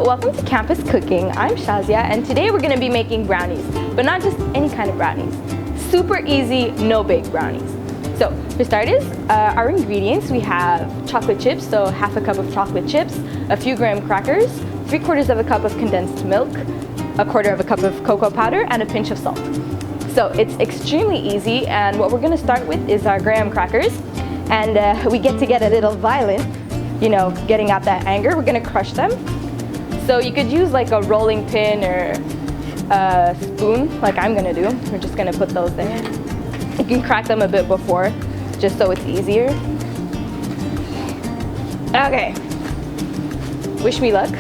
welcome to Campus Cooking. I'm Shazia, and today we're going to be making brownies, but not just any kind of brownies. Super easy, no-bake brownies. So for starters, our ingredients, we have chocolate chips, so half a cup of chocolate chips, a few graham crackers, 3/4 of a cup of condensed milk, 1/4 of a cup of cocoa powder, and a pinch of salt. So it's extremely easy, and what we're going to start with is our graham crackers, and we get a little violent, you know, getting out that anger. We're going to crush them. So you could use like a rolling pin or a spoon, like I'm gonna do. We're just gonna put those there. You can crack them a bit before, just so it's easier. Okay. Wish me luck.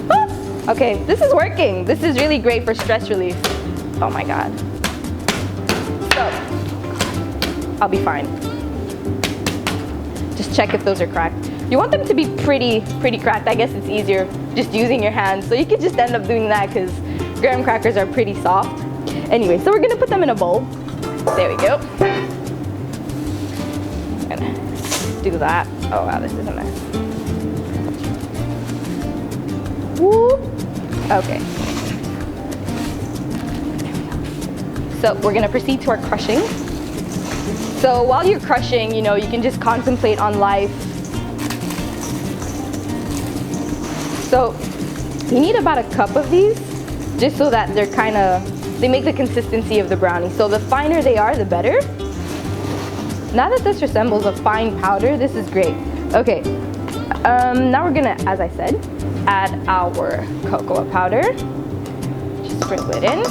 Woo! Okay, this is working. This is really great for stress relief. Oh my God. So, I'll be fine. Just check if those are cracked. You want them to be pretty cracked. I guess it's easier just using your hands. So you could just end up doing that because graham crackers are pretty soft. Anyway, so we're gonna put them in a bowl. There we go. Gonna do that. Oh wow, this is a mess. Woo. Okay. So we're gonna proceed to our crushing. So while you're crushing, you know, you can just contemplate on life. So you need about a cup of these, just so that they make the consistency of the brownie. So the finer they are, the better. Now that this resembles a fine powder, this is great. Okay, now we're gonna, as I said, add our cocoa powder. Just sprinkle it in.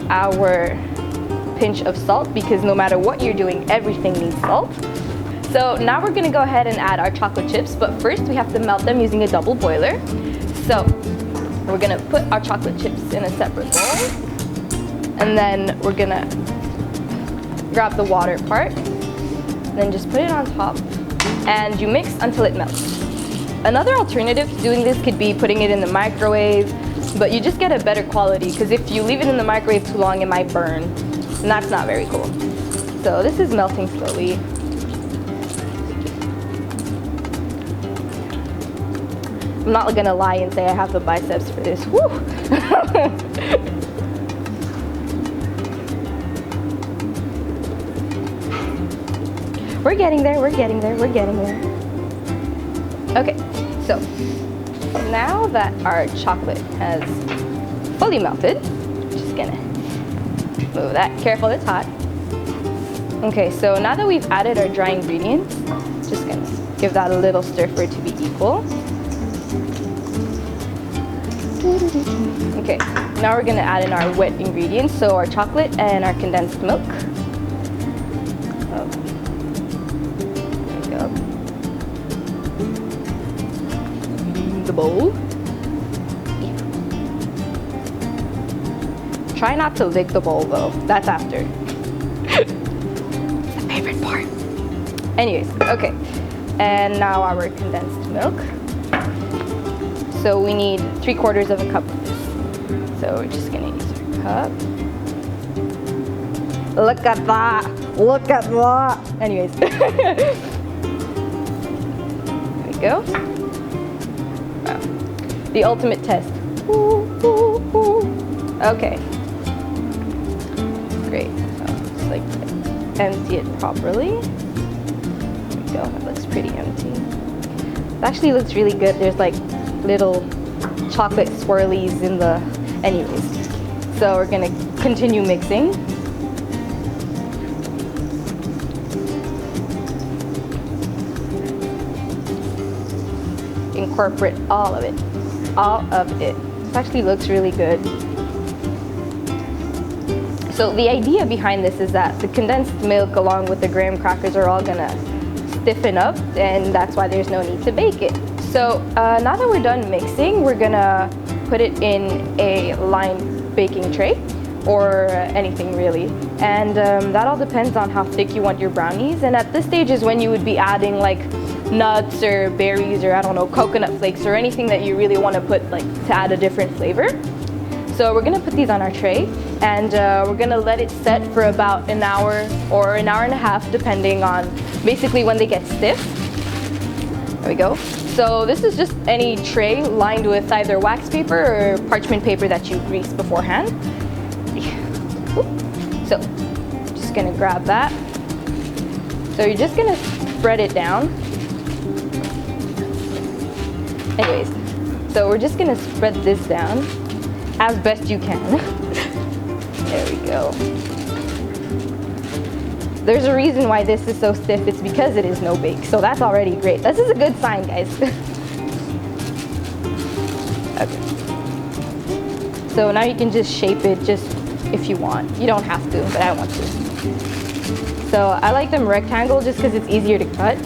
Our pinch of salt, because no matter what you're doing, everything needs salt. So now we're gonna go ahead and add our chocolate chips, but first we have to melt them using a double boiler. So we're gonna put our chocolate chips in a separate bowl, and then we're gonna grab the water part, then just put it on top, and you mix until it melts. Another alternative to doing this could be putting it in the microwave, but you just get a better quality, because if you leave it in the microwave too long, it might burn, and that's not very cool. So this is melting slowly. I'm not gonna lie and say I have the biceps for this. Woo! We're getting there, we're getting there, we're getting there. Okay, so now that our chocolate has fully melted, just gonna move that. Careful, it's hot. Okay, so now that we've added our dry ingredients, just gonna give that a little stir for it to be equal. Okay, now we're gonna add in our wet ingredients, so our chocolate and our condensed milk. Oh. There we go. The bowl. Yeah. Try not to lick the bowl though, that's after. It's the favorite part. Anyways, okay. And now our condensed milk. So we need 3/4 of a cup of this. So we're just gonna use our cup. Look at that! Look at that! Anyways. There we go. Wow. The ultimate test. Ooh, ooh, ooh. Okay. Great. So just like empty it properly. There we go. That looks pretty empty. It actually looks really good. There's like little chocolate swirlies in the, anyways. So we're gonna continue mixing. Incorporate all of it, all of it. This actually looks really good. So the idea behind this is that the condensed milk along with the graham crackers are all gonna stiffen up, and that's why there's no need to bake it. So now that we're done mixing, we're gonna put it in a lined baking tray or anything really. And that all depends on how thick you want your brownies. And at this stage is when you would be adding like nuts or berries or I don't know, coconut flakes or anything that you really want to put like to add a different flavor. So we're gonna put these on our tray, and we're gonna let it set for about an hour or an hour and a half, depending on basically when they get stiff. There we go. So this is just any tray lined with either wax paper or parchment paper that you grease beforehand. So just gonna grab that. So you're just gonna spread it down. Anyways, so we're just gonna spread this down as best you can. There we go. There's a reason why this is so stiff. It's because it is no bake. So that's already great. This is a good sign, guys. Okay. So now you can just shape it just if you want. You don't have to, but I want to. So I like them rectangle just because it's easier to cut.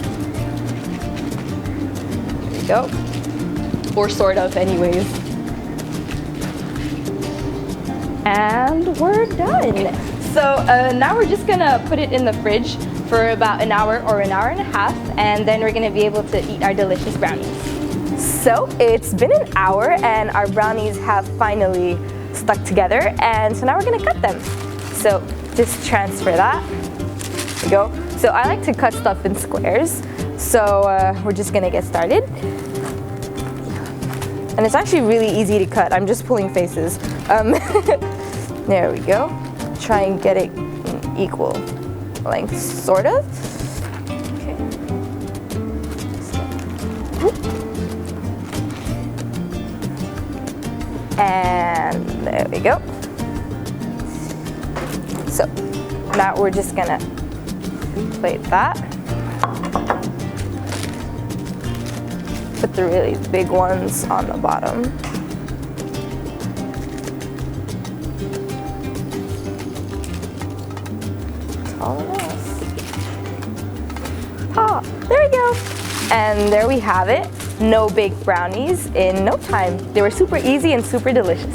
There we go. Or sort of anyways. And we're done. So now we're just gonna put it in the fridge for about an hour or an hour and a half, and then we're gonna be able to eat our delicious brownies. So it's been an hour and our brownies have finally stuck together, and so now we're gonna cut them. So just transfer that. There we go. So I like to cut stuff in squares, so we're just gonna get started. And it's actually really easy to cut. I'm just pulling faces. There we go. Try and get it in equal length, sort of. Okay. And there we go. So now we're just gonna plate that. Put the really big ones on the bottom. All enough. Ah, there we go. And there we have it. No baked brownies in no time. They were super easy and super delicious.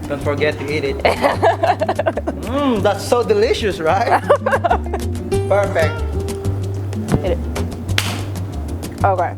Don't forget to eat it. That's so delicious, right? Perfect. Eat it. Okay.